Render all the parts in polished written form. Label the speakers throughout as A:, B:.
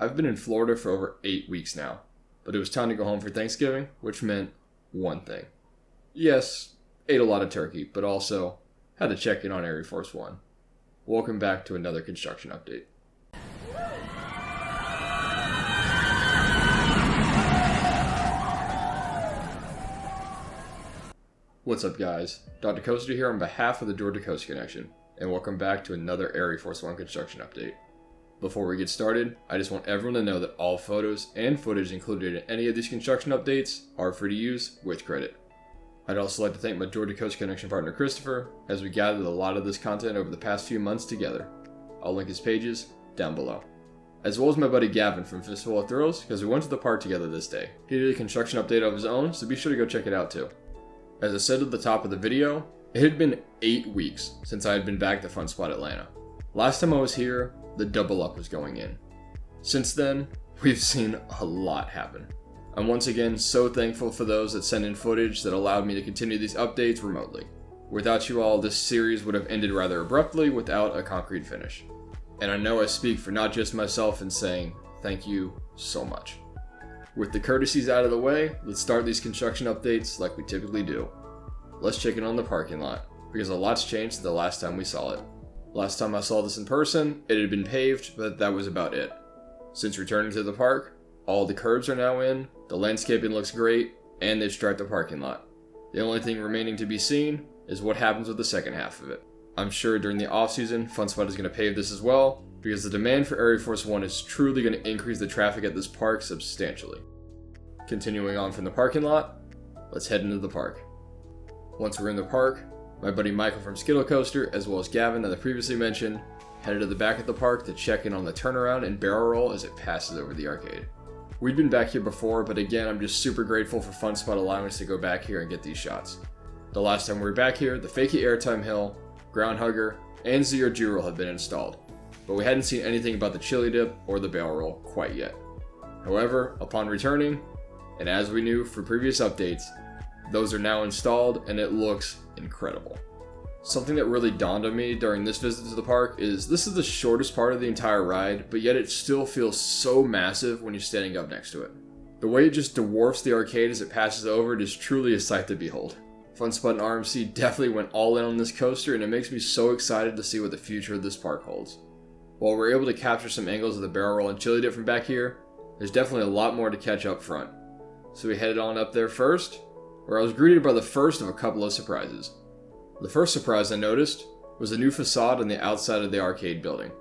A: I've been in Florida for over 8 weeks now, but it was time to go home for Thanksgiving, which meant one thing. Yes, ate a lot of turkey, but also had to check in on ArieForce One. Welcome back to another construction update. What's up guys, Dr. Coaster here on behalf of the Door to Coast Connection, and welcome back to another ArieForce One construction update. Before we get started, I just want everyone to know that all photos and footage included in any of these construction updates are free to use with credit. I'd also like to thank my Door to Coast Connection partner Christopher, as we gathered a lot of this content over the past few months together. I'll link his pages down below. As well as my buddy Gavin from Fistful of Thrills, because we went to the park together this day. He did a construction update of his own, so be sure to go check it out too. As I said at the top of the video, it had been 8 weeks since I had been back to Fun Spot Atlanta. Last time I was here, the double up was going in. Since then, we've seen a lot happen. I'm once again so thankful for those that sent in footage that allowed me to continue these updates remotely. Without you all, this series would have ended rather abruptly without a concrete finish. And I know I speak for not just myself in saying thank you so much. With the courtesies out of the way, let's start these construction updates like we typically do. Let's check in on the parking lot, because a lot's changed since the last time we saw it. Last time I saw this in person, it had been paved, but that was about it. Since returning to the park, all the curbs are now in, the landscaping looks great, and they've striped the parking lot. The only thing remaining to be seen is what happens with the second half of it. I'm sure during the off-season, Fun Spot is going to pave this as well, because the demand for ArieForce One is truly going to increase the traffic at this park substantially. Continuing on from the parking lot, let's head into the park. Once we're in the park, my buddy Michael from Skittle Coaster, as well as Gavin that I previously mentioned, headed to the back of the park to check in on the turnaround and barrel roll as it passes over the arcade. We'd been back here before, but again, I'm just super grateful for Fun Spot allowing us to go back here and get these shots. The last time we were back here, the Fakey Airtime Hill, Ground Hugger, and Zero G-Roll had been installed, but we hadn't seen anything about the Chili Dip or the barrel roll quite yet. However, upon returning, and as we knew for previous updates, those are now installed and it looks incredible. Something that really dawned on me during this visit to the park is this is the shortest part of the entire ride, but yet it still feels so massive when you're standing up next to it. The way it just dwarfs the arcade as it passes over it is truly a sight to behold. Fun Spot and RMC definitely went all in on this coaster, and it makes me so excited to see what the future of this park holds. While we're able to capture some angles of the barrel roll and Chili Dip from back here, there's definitely a lot more to catch up front. So we headed on up there first, where I was greeted by the first of a couple of surprises. The first surprise I noticed was a new facade on the outside of the arcade building.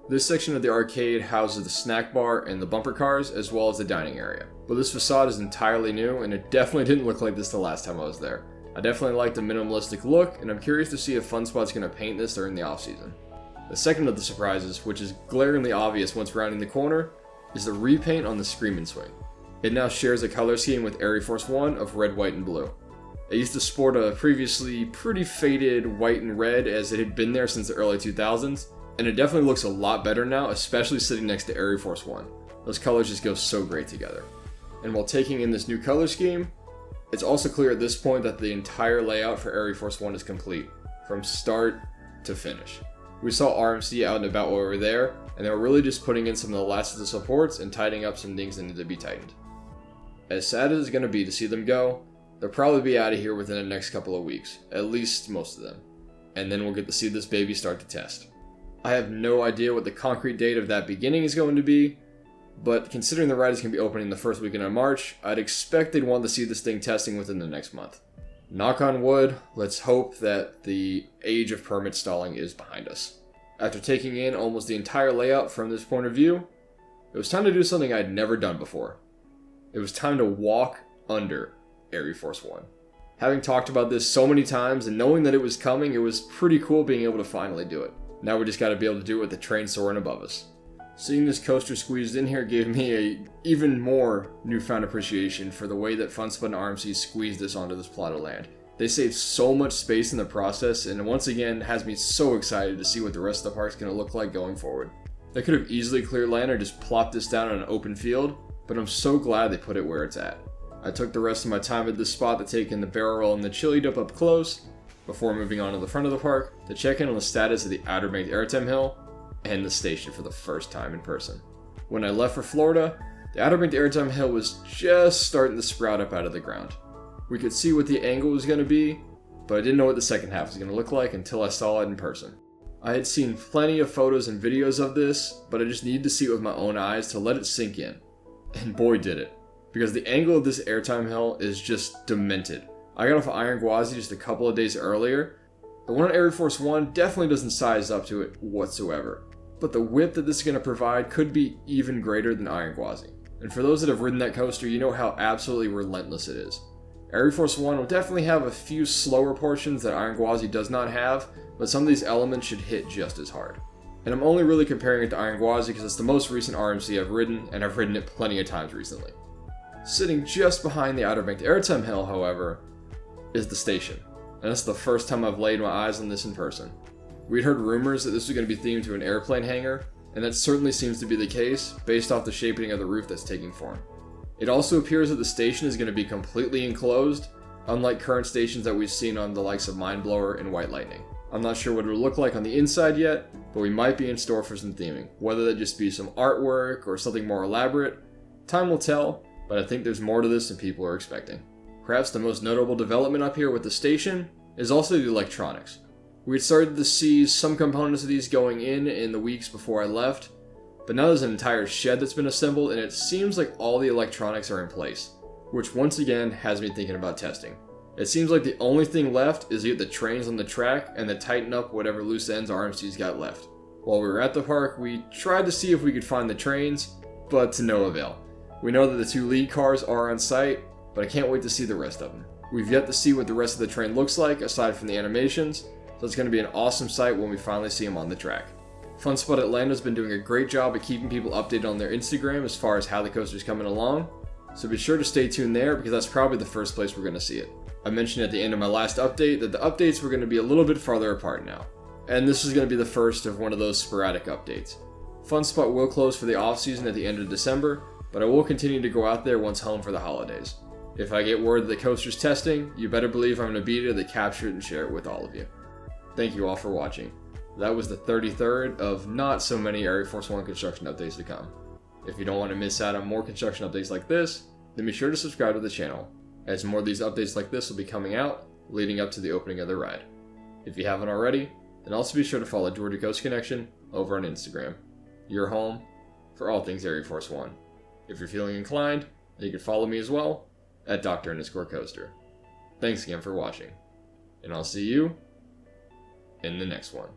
A: This section of the arcade houses the snack bar and the bumper cars, as well as the dining area. But this facade is entirely new, and it definitely didn't look like this the last time I was there. I definitely like the minimalistic look, and I'm curious to see if Fun Spot's going to paint this during the off-season. The second of the surprises, which is glaringly obvious once rounding the corner, is the repaint on the Screamin' Swing. It now shares a color scheme with ArieForce One of red, white, and blue. It used to sport a previously pretty faded white and red as it had been there since the early 2000s, and it definitely looks a lot better now, especially sitting next to ArieForce One. Those colors just go so great together. And while taking in this new color scheme, it's also clear at this point that the entire layout for ArieForce One is complete, from start to finish. We saw RMC out and about while we were there, and they were really just putting in some of the last of the supports and tightening up some things that need to be tightened. As sad as it's going to be to see them go, they'll probably be out of here within the next couple of weeks, at least most of them. And then we'll get to see this baby start to test. I have no idea what the concrete date of that beginning is going to be, but considering the ride is going to be opening the first weekend of March, I'd expect they'd want to see this thing testing within the next month. Knock on wood, let's hope that the age of permit stalling is behind us. After taking in almost the entire layout from this point of view, it was time to do something I'd never done before. It was time to walk under ArieForce One. Having talked about this so many times and knowing that it was coming, it was pretty cool being able to finally do it. Now we just got to be able to do it with the train soaring above us. Seeing this coaster squeezed in here gave me a even more newfound appreciation for the way that Fun Spot and RMC squeezed this onto this plot of land. They saved so much space in the process, and once again has me so excited to see what the rest of the park's going to look like going forward. They could have easily cleared land or just plopped this down on an open field, but I'm so glad they put it where it's at. I took the rest of my time at this spot to take in the barrel roll and the Chili Dip up close, before moving on to the front of the park to check in on the status of the outerbanked airtime hill and the station for the first time in person. When I left for Florida, the outerbanked airtime hill was just starting to sprout up out of the ground. We could see what the angle was going to be, but I didn't know what the second half was going to look like until I saw it in person. I had seen plenty of photos and videos of this, but I just needed to see it with my own eyes to let it sink in. And boy did it, because the angle of this airtime hill is just demented. I got off of Iron Gwazi just a couple of days earlier. The one on ArieForce One definitely doesn't size up to it whatsoever, but the whip that this is going to provide could be even greater than Iron Gwazi. And for those that have ridden that coaster, you know how absolutely relentless it is. ArieForce One will definitely have a few slower portions that Iron Gwazi does not have, but some of these elements should hit just as hard. And I'm only really comparing it to Iron Gwazi because it's the most recent RMC I've ridden, and I've ridden it plenty of times recently. Sitting just behind the outerbanked airtime hill, however, is the station. And it's the first time I've laid my eyes on this in person. We'd heard rumors that this was going to be themed to an airplane hangar, and that certainly seems to be the case based off the shaping of the roof that's taking form. It also appears that the station is going to be completely enclosed, unlike current stations that we've seen on the likes of Mindblower and White Lightning. I'm not sure what it will look like on the inside yet, but we might be in store for some theming, whether that just be some artwork or something more elaborate. Time will tell, but I think there's more to this than people are expecting. Perhaps the most notable development up here with the station is also the electronics. We had started to see some components of these going in the weeks before I left, but now there's an entire shed that's been assembled and it seems like all the electronics are in place, which once again has me thinking about testing. It seems like the only thing left is to get the trains on the track and then tighten up whatever loose ends RMC's got left. While we were at the park, we tried to see if we could find the trains, but to no avail. We know that the 2 lead cars are on site, but I can't wait to see the rest of them. We've yet to see what the rest of the train looks like aside from the animations, so it's going to be an awesome sight when we finally see them on the track. Fun Spot Atlanta's been doing a great job of keeping people updated on their Instagram as far as how the coaster's coming along, so be sure to stay tuned there because that's probably the first place we're going to see it. I mentioned at the end of my last update that the updates were going to be a little bit farther apart now, and this is going to be the first of one of those sporadic updates. Fun Spot will close for the off season at the end of December, but I will continue to go out there once home for the holidays. If I get word that the coaster's testing, you better believe I'm going to be there to capture it and share it with all of you. Thank you all for watching. That was the 33rd of not so many ArieForce One construction updates to come. If you don't want to miss out on more construction updates like this, then be sure to subscribe to the channel, as more of these updates like this will be coming out leading up to the opening of the ride. If you haven't already, then also be sure to follow Door to Coast Connection over on Instagram, your home for all things ArieForce One. If you're feeling inclined, then you can follow me as well at Dr_Coaster. Thanks again for watching, and I'll see you in the next one.